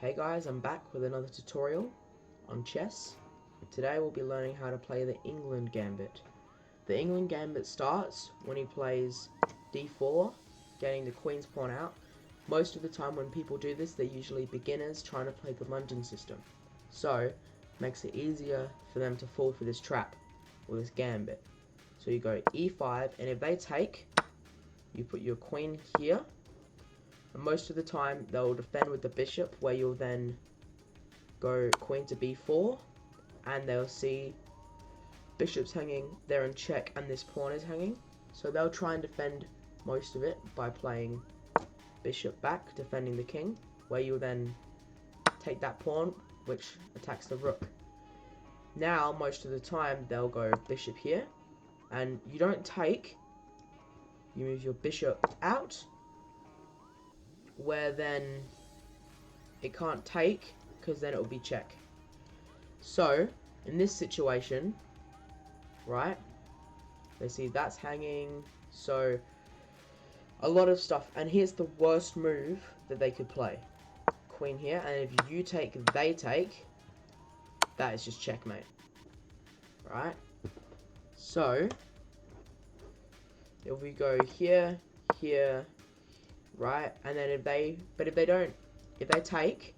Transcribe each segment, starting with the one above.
Hey guys, I'm back with another tutorial on chess. Today we'll be learning how to play the Englund gambit. The Englund gambit starts when he plays d4, getting the queen's pawn out. Most of the time when people do this, they're usually beginners trying to play the London system. So, it makes it easier for them to fall for this trap, or this gambit. So you go e5, and if they take, you put your queen here. And most of the time they'll defend with the bishop, where you'll then go queen to b4, and they'll see bishop's hanging, they're in check, and this pawn is hanging. So they'll try and defend most of it by playing bishop back, defending the king, where you'll then take that pawn, which attacks the rook. Now, most of the time, they'll go bishop here, and you don't take, you move your bishop out, where then it can't take, because then it will be check. So, in this situation, right, they see that's hanging, so a lot of stuff, and here's the worst move that they could play. Queen here, and if you take, they take, that is just checkmate, right? So, if we go here, here, right, and then if they take,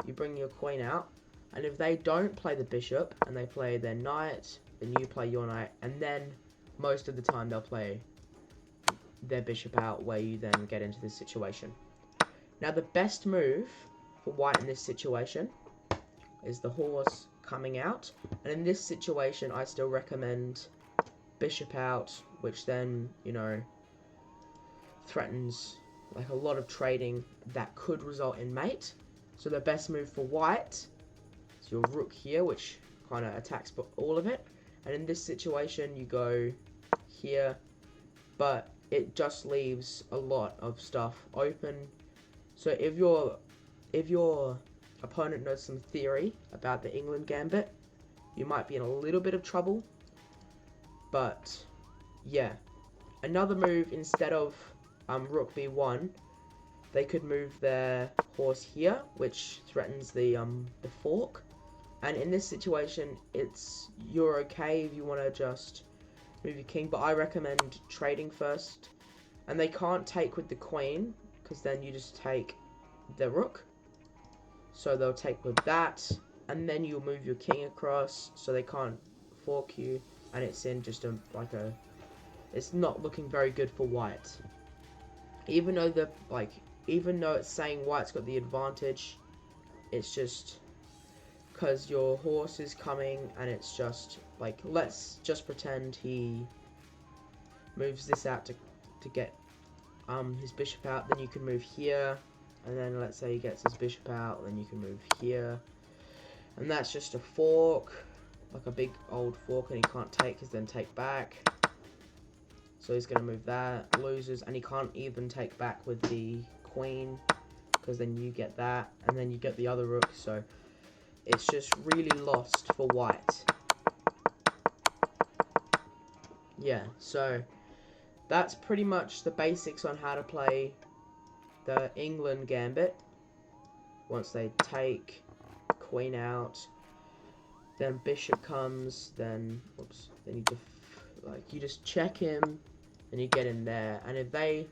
you bring your queen out, and if they don't play the bishop, and they play their knight, then you play your knight, and then most of the time they'll play their bishop out, where you then get into this situation. Now the best move for white in this situation is the horse coming out, and in this situation I still recommend bishop out, which then, you know, threatens like a lot of trading that could result in mate. So the best move for white is your rook here, which kind of attacks all of it, and in this situation you go here, but it just leaves a lot of stuff open. So if your opponent knows some theory about the Englund gambit, you might be in a little bit of trouble. But yeah, another move, instead of rook b1, they could move their horse here, which threatens the fork. And in this situation, you're okay if you want to just move your king, but I recommend trading first. And they can't take with the queen, because then you just take the rook. So they'll take with that, and then you'll move your king across, so they can't fork you, and it's in just it's not looking very good for white. Even though it's saying white's got the advantage, it's just because your horse is coming, and it's just like, let's just pretend he moves this out to get his bishop out, then you can move here, and then let's say he gets his bishop out, then you can move here, and that's just a fork, like a big old fork, and he can't take, because then take back. So he's going to move that, loses, and he can't even take back with the queen, because then you get that, and then you get the other rook, so it's just really lost for white. Yeah, so that's pretty much the basics on how to play the Englund gambit. Once they take, queen out, then bishop comes, then you just check him, and you get in there, and if they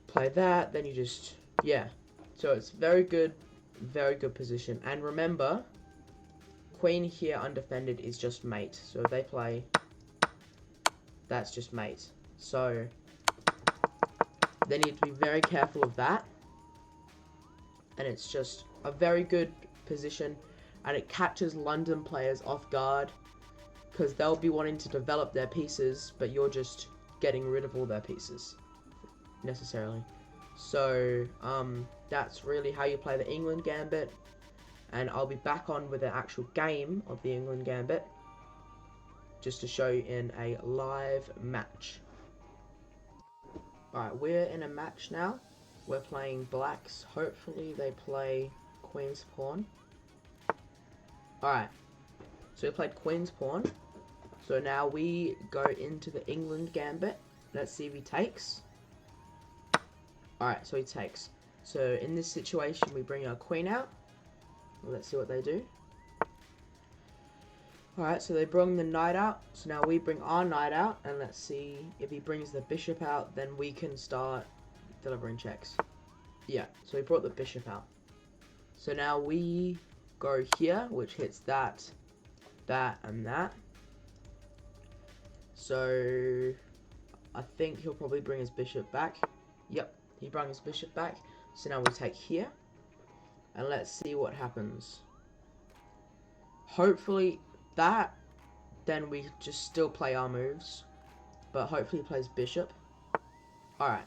play that, then you just, yeah. So it's very good position. And remember, queen here undefended is just mate. So if they play, that's just mate. So they need to be very careful of that. And it's just a very good position, and it catches London players off guard, because they'll be wanting to develop their pieces, but you're just getting rid of all their pieces, necessarily. So, that's really how you play the Englund gambit, and I'll be back on with an actual game of the Englund gambit, just to show you in a live match. Alright, we're in a match now. We're playing blacks. Hopefully they play queen's pawn. Alright, so we played queen's pawn. So now we go into the Englund gambit. Let's see if he takes. Alright, so he takes. So in this situation, we bring our queen out. Let's see what they do. Alright, so they bring the knight out. So now we bring our knight out. And let's see if he brings the bishop out, then we can start delivering checks. Yeah, so we brought the bishop out. So now we go here, which hits that, that, and that. So I think he'll probably bring his bishop back. Yep, he brought his bishop back. So now we take here. And let's see what happens. Hopefully that, then we just still play our moves. But hopefully he plays bishop. Alright.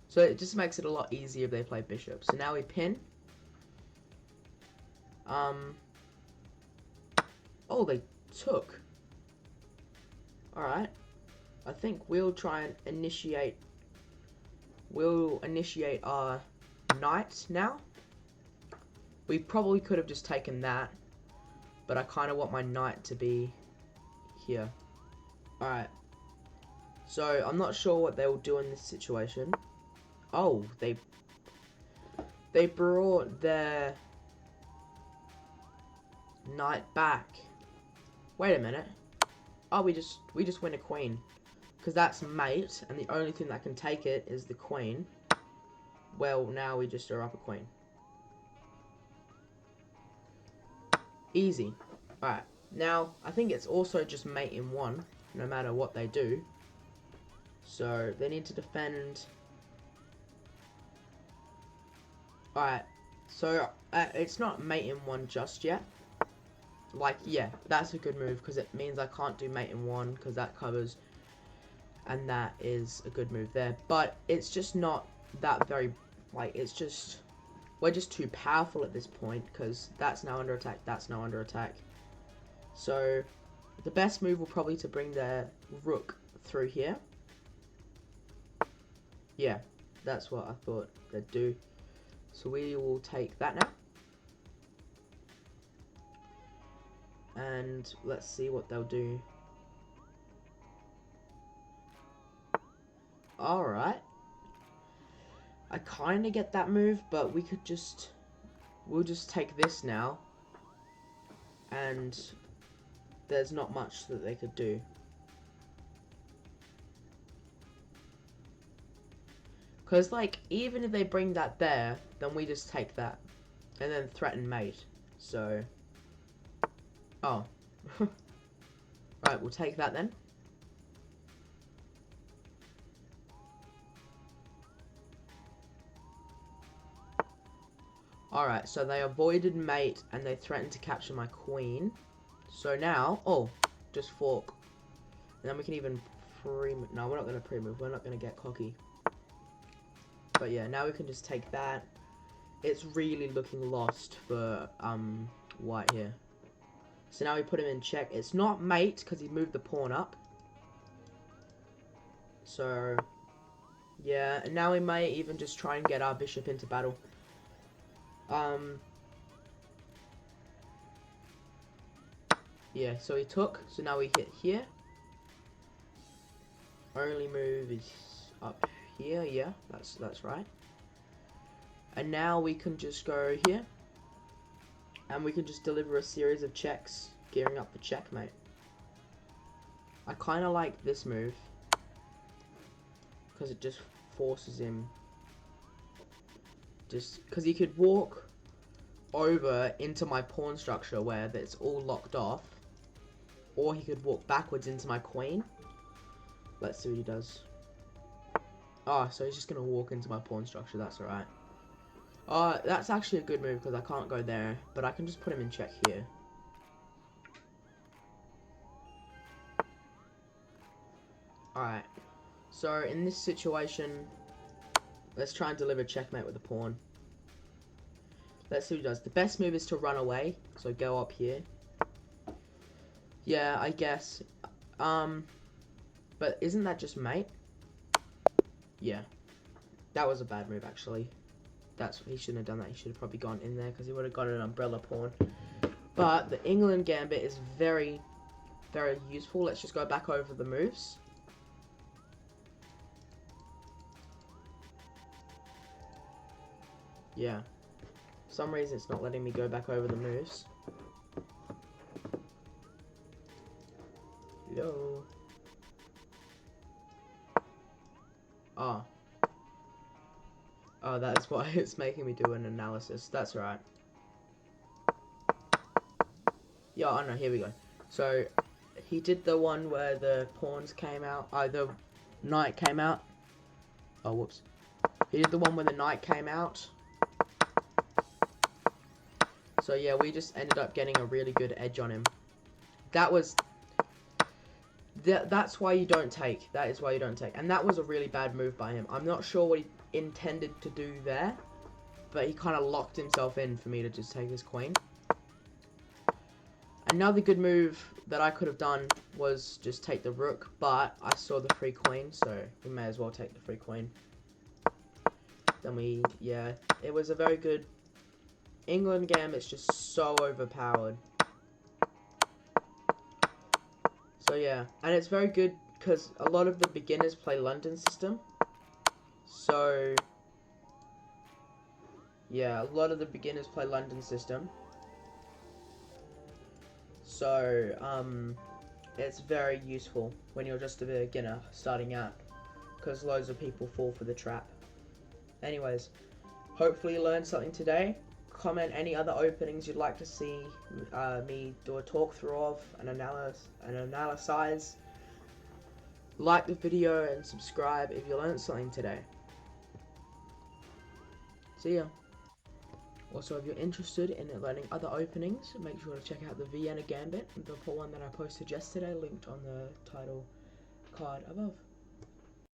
So it just makes it a lot easier if they play bishop. So now we pin. Oh, they took. Alright. I think we'll try and initiate. We'll initiate our knight now. We probably could have just taken that. But I kind of want my knight to be here. Alright. So, I'm not sure what they will do in this situation. Oh, they brought their knight back. Wait a minute. Oh, we just win a queen. Because that's mate, and the only thing that can take it is the queen. Well, now we just are up a queen. Easy. Alright. Now, I think it's also just mate in one, no matter what they do. So, they need to defend. Alright. So, it's not mate in one just yet. Like, yeah, that's a good move, because it means I can't do mate in one, because that covers. And that is a good move there. But it's just not that very, like, it's just, we're just too powerful at this point, because that's now under attack, that's now under attack. So, the best move will probably to bring their rook through here. Yeah, that's what I thought they'd do. So we will take that now. And let's see what they'll do. Alright. I kind of get that move, but we could just, we'll just take this now. And there's not much that they could do. Because, like, even if they bring that there, then we just take that. And then threaten mate. So. Oh. Right, we'll take that then. Alright, so they avoided mate and they threatened to capture my queen. So now, oh, just fork. And then we can even pre-move. No, we're not going to pre-move. We're not going to get cocky. But yeah, now we can just take that. It's really looking lost for white here. So now we put him in check. It's not mate because he moved the pawn up. So yeah, and now we may even just try and get our bishop into battle. Yeah, so he took. So now we hit here. Only move is up here. Yeah, that's right. And now we can just go here. And we can just deliver a series of checks, gearing up for checkmate. I kind of like this move. Because it just forces him. Just because he could walk over into my pawn structure where it's all locked off. Or he could walk backwards into my queen. Let's see what he does. Oh, so he's just going to walk into my pawn structure. That's alright. That's actually a good move because I can't go there. But I can just put him in check here. Alright. So, in this situation, let's try and deliver checkmate with a pawn. Let's see what he does. The best move is to run away. So, go up here. Yeah, I guess. But isn't that just mate? Yeah. That was a bad move, actually. He shouldn't have done that. He should have probably gone in there because he would have got an umbrella pawn. But the Englund gambit is very, very useful. Let's just go back over the moves. yeah. For some reason it's not letting me go back over the moves. Yo. Oh. Oh, that's why it's making me do an analysis. That's right. Yeah, I know, here we go. So, he did the one where the pawns came out. The knight came out. Oh, whoops. He did the one where the knight came out. So, yeah, we just ended up getting a really good edge on him. That was... That's why you don't take. That is why you don't take. And that was a really bad move by him. I'm not sure what he intended to do there. But he kind of locked himself in for me to just take his queen. Another good move that I could have done was just take the rook, but I saw the free queen, so we may as well take the free queen. Then yeah, it was a very good England gambit's just so overpowered. So yeah, and it's very good because a lot of the beginners play London system. So yeah, a lot of the beginners play London system. So, it's very useful when you're just a beginner starting out, because loads of people fall for the trap. Anyways, hopefully you learned something today. Comment any other openings you'd like to see me do a talk through of, an analyze. Like the video and subscribe if you learned something today. See ya. Also, if you're interested in learning other openings, make sure to check out the Vienna Gambit, the one that I posted yesterday, linked on the title card above.